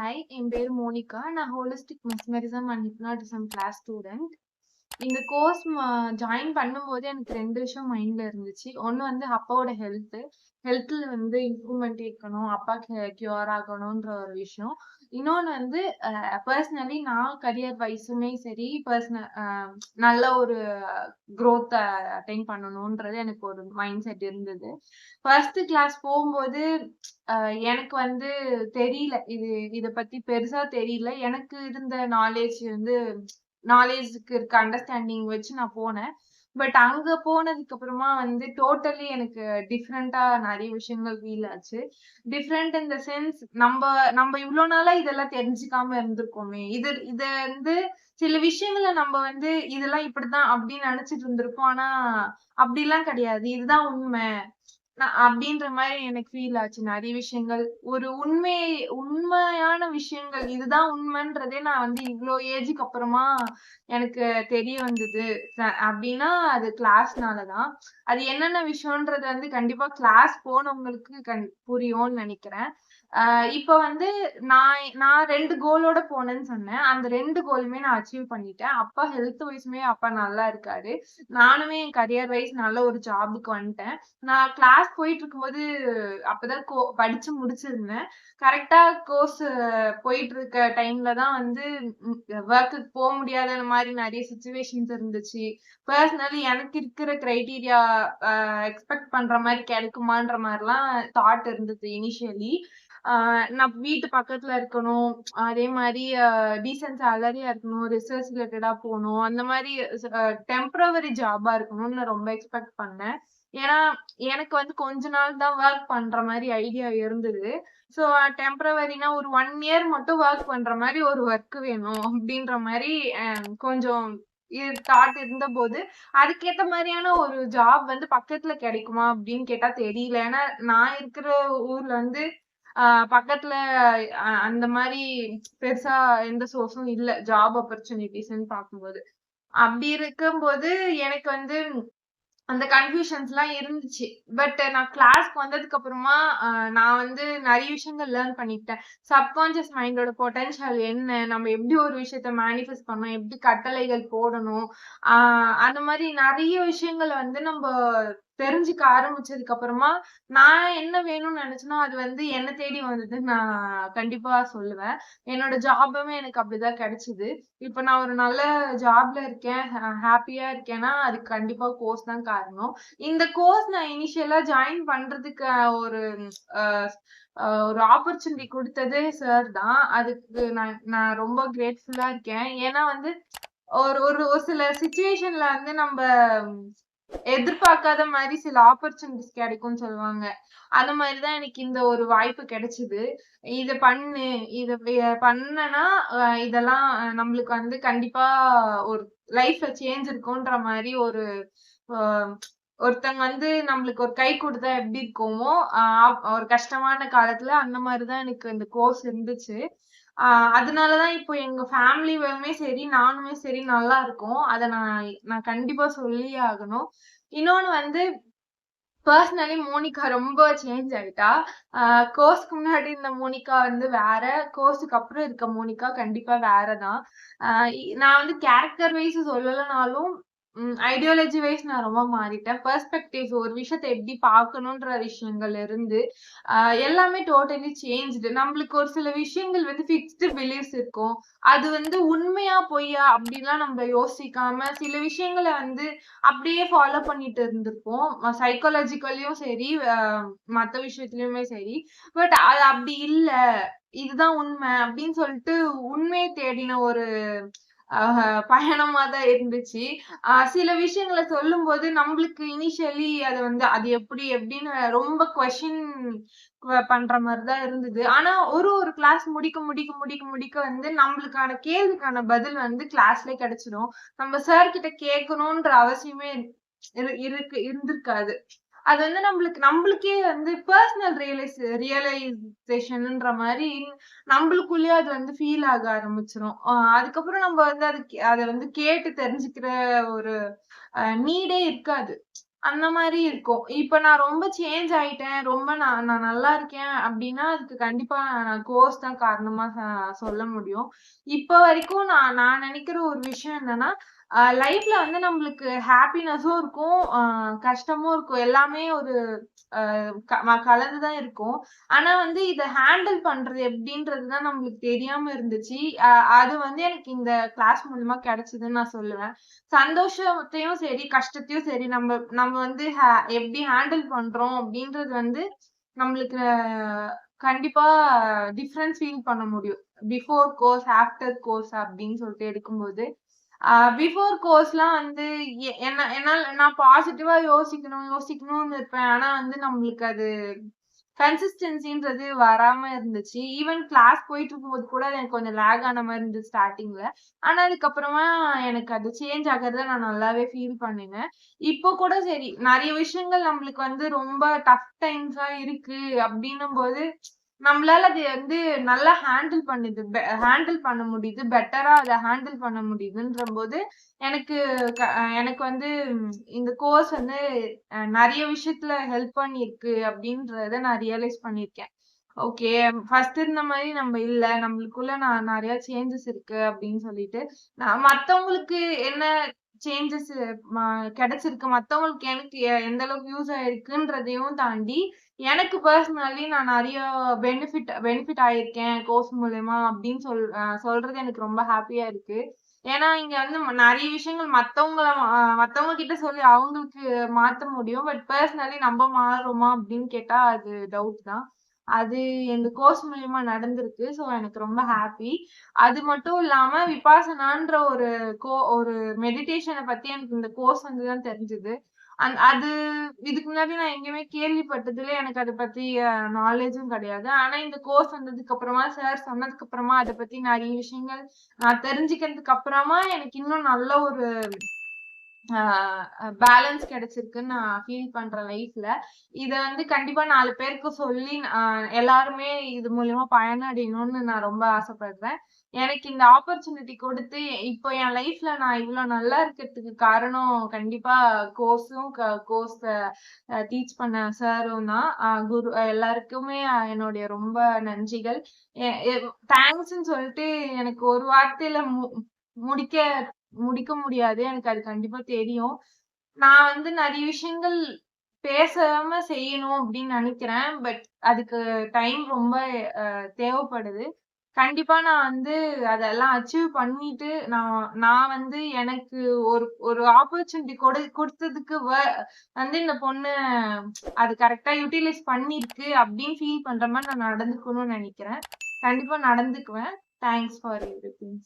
Hi, என் பேரு மோனிகா. நான் holistic mesmerism and hypnotism class student. இந்த கோர்ஸ் ஜாயின் பண்ணும்போது எனக்கு 2 விஷயம் மைண்ட்ல இருந்துச்சு. ஒண்ணு வந்து அப்பாவோட ஹெல்த்ல வந்து இம்ப்ரூவ்மெண்ட் இருக்கணும். அப்பா கியூர் ஆகணுன்ற ஒரு விஷயம். இன்னொன்னு வந்து பெர்சனலி நான் கரியர் வைஸுமே சரி, நல்ல ஒரு குரோத் அட்டைன் பண்ணணும்ன்றது எனக்கு ஒரு மைண்ட் செட் இருந்தது. ஃபர்ஸ்ட் கிளாஸ் போகும்போது எனக்கு வந்து தெரியல. இத பத்தி பெருசா தெரியல. எனக்கு இருந்த நாலேட்ஜ்க்கு இருக்க அண்டர்ஸ்டாண்டிங் வச்சு நான் போனேன். பட் அங்க போனதுக்கு அப்புறமா வந்து டோட்டலி எனக்கு டிஃபரெண்ட்டா நெறைய விஷயங்கள் ஃபீல் ஆச்சு. டிஃபரெண்ட் இன் த சென்ஸ் நம்ப இவ்ளோ நாளா இதெல்லாம் தெரிஞ்சுக்காம இருந்திருக்கோமே! இத வந்து சில விஷயங்கள நம்ப வந்து இதெல்லாம் இப்படித்தான் அப்படின்னு நெனச்சுட்டு இருந்திருப்போம். ஆனா அப்படிலாம் கிடையாது. இதுதான் உண்ம. அப்படின்ற மாரி எனக்கு ஃபீல் ஆச்சு நெறைய விஷயங்கள். ஒரு உண்மையான விஷயங்கள். இதுதான் உண்மைன்றதே நான் வந்து இவ்ளோ ஏஜுக்கு அப்புறமா எனக்கு தெரிய வந்தது. அப்படின்னா அது கிளாஸ்னால தான். அது என்னென்ன விஷயம்ன்றது வந்து கண்டிப்பா கிளாஸ் போனவங்களுக்கு புரியும்னு நெனைக்கிறேன். இப்ப வந்து நான் 2 கோலோட போனேன்னு சொன்னேன். அந்த 2 கோலுமே நான் அச்சீவ் பண்ணிட்டேன். அப்பா ஹெல்த் வைஸ்மே அப்பா நல்லா இருக்காரு. நானுமே என் கரியர் வைஸ் நல்ல ஒரு ஜாப்க்கு வந்துட்டேன். நான் கிளாஸ் போயிட்டு இருக்கும்போது அப்பதான் படிச்சு முடிச்சிருந்தேன். கரெக்ட்டா கோர்ஸ் போயிட்டு இருக்க டைம்ல தான் வந்து வொர்க்குக்கு முடியாத மாரி நெறைய சிச்சுவேஷன்ஸ் இருந்துச்சு. பெர்சனலி எனக்கு இருக்கிற கிரைட்டீரியா எக்ஸ்பெக்ட் பண்ற மாரி கிடைக்குமான்ற மாரிலாம் தாட் இருந்தது இனிஷியலி. நான் வீட்டு பக்கத்துல இருக்கணும். அதே மாரி டீசென்ட் சேலரியா இருக்கணும். ரிசர்ச் ரிலேட்டடா போணும். அந்த மாரி டெம்பரவரி ஜாபா இருக்கணும்னு நான் ரொம்ப எக்ஸ்பெக்ட் பண்ணேன். ஏன்னா, எனக்கு வந்து கொஞ்ச நாள் தான் வொர்க் பண்ற மாரி ஐடியா இருந்தது. ஸோ டெம்பரவரினா ஒரு 1 இயர் மட்டும் வொர்க் பண்ற மாரி ஒரு வொர்க் வேணும் அப்டின்ற மாரி கொஞ்சம் தாட் இருந்தபோது, அதுக்கேத்த மாரியான ஒரு ஜாப் வந்து பக்கத்துல கிடைக்குமா அப்டின்னு கேட்டா தெரியல. ஏன்னா, நான் இருக்கிற ஊர்ல வந்து பக்கத்துல அந்த மாரி பெருசா எந்த சோர்ஸும் இல்ல. ஜாப் ஆப்பர்ச்சுனிட்டீஸ்ன்னு பார்க்கும்போது. அப்டி இருக்கும்போது எனக்கு வந்து அந்த கன்ஃப்யூஷன்ஸ்லாம் இருந்துச்சு. பட் நான் கிளாஸ்க்கு வந்ததுக்கு அப்புறமா நான் வந்து நெறைய விஷயங்கள் லேர்ன் பண்ணிக்கிட்டேன். சப்கான்ஷியஸ் மைண்டோட பொட்டன்ஷியல் என்ன? நம்ம எப்படி ஒரு விஷயத்த மேனிஃபெஸ்ட் பண்ணணும்? எப்படி கட்டளைகள் போடணும்? ஆ அந்த மாரி நெறைய விஷயங்கள வந்து நம்ப தெரிஞ்சுக்க ஆரம்பிச்சதுக்கு அப்புறமா, நான் என்ன வேணும்னு நெனச்சேனோ, அது வந்து என்ன தேடி வந்ததுன்னு நான் கண்டிப்பா சொல்லுவேன். என்னோட ஜாபுமே எனக்கு அப்படிதான் கிடைச்சது. இப்ப நான் ஒரு நல்ல ஜாப்ல இருக்கேன். ஹேப்பியா இருக்கேன்னா, அதுக்கு கண்டிப்பா கோர்ஸ் தான் காரணம். இந்த கோர்ஸ் நான் இனிஷியலா ஜாயின் பண்றதுக்கு ஒரு அ ஒரு ஆப்பர்ச்சுனிட்டி குடுத்ததே சார் தான். அதுக்கு நான் நான் ரொம்ப கிரேட்ஃபுல்லா இருக்கேன். ஏன்னா வந்து ஒரு ஒரு ஒரு சில சிச்சுவேஷன்ல வந்து நம்ப எதிர்பார்க்காத மாரி சில ஆப்பர்ச்சுனிட்டீஸ் கிடைக்கும்னு சொல்லுவாங்க. அந்த மாரி தான் எனக்கு இந்த ஒரு வாய்ப்பு கிடைச்சது. இத பண்ணு. இத பண்ணனா இதெல்லாம் நம்மளுக்கு வந்து கண்டிப்பா ஒரு லைஃப்ல சேஞ்ச் இருக்குன்ற மாரி ஒரு அ ஒருத்தங்க வந்து நம்மளுக்கு ஒரு கை குடுத்தா எப்படி இருக்குமோ, ஒரு கஷ்டமான காலத்துல அந்த மாரி தான் எனக்கு இந்த கோர்ஸ் இருந்துச்சு. ஆ அதனால தான் இப்போ எங்க ஃபேமிலியுமே சரி, நானுமே சரி நல்லா இருக்கோம். அத நான் நான் கண்டிப்பா சொல்லியே ஆகணும். இன்னொன்னு வந்து பெர்சனலி மோனிகா ரொம்ப சேஞ்ச் ஆயிட்டா. அ கோர்ஸ்க்கு முன்னாடி இருந்த மோனிகா வந்து வேற. கோர்ஸ்க்கு அப்புறம் இருக்க மோனிகா கண்டிப்பா வேற தான். அ நான் வந்து கேரக்டர் வைஸ் சொல்லலனாலும், ஐடியாலஜி வைஸ் நான் ரொம்ப மாறிட்டேன். பெர்ஸ்பெக்டிவ்ஸ் ஒரு விஷயத்த எப்படி பார்க்கணுன்ற விஷயங்கள்ல இருந்து, அ எல்லாமே டோட்டலி சேஞ்ச்டு. நம்மளுக்கு ஒரு சில விஷயங்கள் வந்து ஃபிக்ஸ்டு பிலீஃப்ஸ் இருக்கும். அது வந்து உண்மையா, பொய்யா அப்படிலாம் நம்ம யோசிக்காம, சில விஷயங்கள வந்து அப்படியே ஃபாலோ பண்ணிட்டு இருந்திருப்போம். சைக்காலஜிக்கல்லயும் சரி, மத்த விஷயத்துலயுமே சரி. பட் அது அப்படி இல்ல. இதுதான் உண்மை அப்படின்னு சொல்லிட்டு உண்மைய தேடின ஒரு பயணமா தான் இருந்துச்சு. சில விஷயங்கள சொல்லும்போது நம்மளுக்கு இனிஷியலி அது வந்து அது எப்படி எப்படின்னு ரொம்ப கொஸ்டின் பண்ற மாரி தான் இருந்தது. ஆனா ஒரு கிளாஸ் முடிக்க வந்து நம்மளுக்கான கேள்விக்கான பதில் வந்து கிளாஸ்லயே கிடைச்சிடும். நம்ம சார் கிட்ட கேட்கணுன்ற அவசியமே இருந்திருக்காது. அது வந்து நம்மளுக்கே வந்து பெர்சனல் ரியலைசேஷன்ன்ற மாரி நம்மளுக்குள்ளயே அது வந்து ஃபீல் ஆக ஆரம்பிச்சுரும். அதுக்கப்புறம் நம்ம வந்து அத வந்து கேட்டு தெரிஞ்சுக்கிற ஒரு நீடே இருக்காது. அந்த மாரி இருக்கும். இப்ப நான் ரொம்ப சேஞ்ச் ஆயிட்டேன். ரொம்ப நான் நான் நல்லா இருக்கேன் அப்டின்னா, அதுக்கு கண்டிப்பா நான் கோர்ஸ் தான் காரணமா சொல்ல முடியும். இப்ப வரைக்கும் நான் நான் நெனைக்கிற ஒரு விஷயம் என்னன்னா, லைஃப்ல வந்து நம்மளுக்கு ஹேப்பினஸும் இருக்கும், கஷ்டமும் இருக்கும். எல்லாமே ஒரு கலந்து தான் இருக்கும். ஆனா வந்து இத ஹேண்டில் பண்றது எப்டின்றது தான் நம்மளுக்கு தெரியாம இருந்துச்சு. அ அது வந்து எனக்கு இந்த கிளாஸ் மூலியமா கிடைச்சதுன்னு நான் சொல்லுவேன். சந்தோஷத்தையும் சரி, கஷ்டத்தையும் சரி நம்ம நம்ம வந்து எப்படி ஹேண்டில் பண்றோம் அப்படின்றது வந்து நம்மளுக்கு கண்டிப்பா டிஃபரன்ஸ் ஃபீல் பண்ண முடியும். பிஃபோர் கோர்ஸ், ஆஃப்டர் கோர்ஸ் அப்படின்னு சொல்லிட்டு எடுக்கும்போது, பிஃபோர் கோர்ஸ்லாம் வந்து என்னால நான் பாசிட்டிவா யோசிக்கணும்னு இருப்பேன். ஆனா வந்து நம்மளுக்கு அது கன்சிஸ்டன்சின்றது வராம இருந்துச்சு. ஈவன் கிளாஸ் போயிட்டு இருக்கும்போது கூட அது எனக்கு கொஞ்சம் லேக் ஆன மாரி இருந்துச்சு ஸ்டார்ட்டிங்ல. ஆனா அதுக்கப்புறமா எனக்கு அது சேஞ்ச் ஆகுறத நான் நல்லாவே ஃபீல் பண்ணினேன். இப்போ கூட சரி, நெறைய விஷயங்கள் நம்மளுக்கு வந்து ரொம்ப டஃப் டைம்ஸா இருக்கு அப்டின்னும்போது, நம்மளால அது வந்து நல்லா ஹேண்டில் பண்ண முடியுது. பெட்டரா அத ஹேண்டில் பண்ண முடியுதுன்றபோது, எனக்கு எனக்கு வந்து இந்த கோர்ஸ் வந்து நெறைய விஷயத்துல ஹெல்ப் பண்ணியிருக்கு அப்டின்றத நான் ரியலைஸ் பண்ணியிருக்கேன். ஓகே. ஃபர்ஸ்ட் இருந்த மாரி நம்ம இல்ல. நம்மளுக்குள்ள நெறைய சேஞ்சஸ் இருக்கு அப்டின்னு சொல்லிட்டு, நான் மத்தவங்களுக்கு என்ன சேஞ்சஸ் ம கிடைச்சிருக்கு, மத்தவங்களுக்கு எனக்கு எந்த அளவுக்கு யூஸ் ஆயிருக்குன்றதையும் தாண்டி, எனக்கு பர்சனலி நான் நெறைய பெனிஃபிட் ஆயிருக்கேன் கோர்ஸ் மூலியமா அப்டின்னு சொல்றது எனக்கு ரொம்ப ஹேப்பியா இருக்கு. ஏன்னா, இங்க வந்து நெறைய விஷயங்கள் மத்தவங்க கிட்ட சொல்லி அவங்களுக்கு மாத்த முடியும். பட் பர்சனலி நம்ப மாறுறோமா அப்டின்னு கேட்டா அது டவுட் தான். அது இந்த கோர்ஸ் மூலியமா நடந்திருக்கு. ஸோ எனக்கு ரொம்ப ஹாப்பி. அது மட்டும் இல்லாம விபாசனான்ற ஒரு மெடிடேஷன பத்தி எனக்கு இந்த கோர்ஸ் வந்து தான் தெரிஞ்சது. அது இதுக்கு முன்னாடி நான் எங்கேயுமே கேள்விப்பட்டதில்ல. எனக்கு அத பத்தி நாலேட்ஜும் கிடையாது. ஆனா இந்த கோர்ஸ் வந்ததுக்கு அப்புறமா, சார் சொன்னதுக்கு அப்புறமா அத பத்தி நெறைய விஷயங்கள் நான் தெரிஞ்சுக்கிறதுக்கு அப்புறமா எனக்கு இன்னும் நல்ல ஒரு ஆ பேலன்ஸ் கிடைச்சிருக்குன்னு நான் ஃபீல் பண்றேன் லைஃப்ல. இத வந்து கண்டிப்பா 4 பேருக்கு சொல்லி எல்லாருமே இது மூலியமா பயனடையணும்னு நான் ரொம்ப ஆசைப்படுறேன். எனக்கு இந்த ஆப்பர்ச்சுனிட்டி குடுத்து, இப்போ என் லைஃப்ல நான் இவ்ளோ நல்லா இருக்கிறதுக்கு காரணம் கண்டிப்பா கோர்ஸும் கோர்ஸ டீச் பண்ண சாரும் தான். குரு எல்லாருக்குமே என்னுடைய ரொம்ப நன்றிகள். எ எ தேங்க்ஸ்ன்னு சொல்லிட்டு எனக்கு ஒரு வார்த்தையில முடிக்க முடிக்க முடியாது. எனக்கு அது கண்டிப்பா தெரியும். நான் வந்து நெறைய விஷயங்கள் பேசாம செய்யணும் அப்டின்னு நெனைக்கிறேன். பட் அதுக்கு டைம் ரொம்ப தேவைப்படுது. கண்டிப்பா நான் வந்து அதெல்லாம் அச்சீவ் பண்ணிட்டு, நான் நான் வந்து எனக்கு ஒரு ஒரு ஆப்பர்ச்சுனிட்டி குடுத்ததுக்கு வந்து இந்த பொண்ணு அது கரெக்ட்டா யூட்டிலைஸ் பண்ணிருக்கு அப்டின்னு ஃபீல் பண்ற மாரி நான் நடந்துக்கணும்னு நெனைக்கிறேன். கண்டிப்பா நடந்துக்குவேன். Thanks for everything.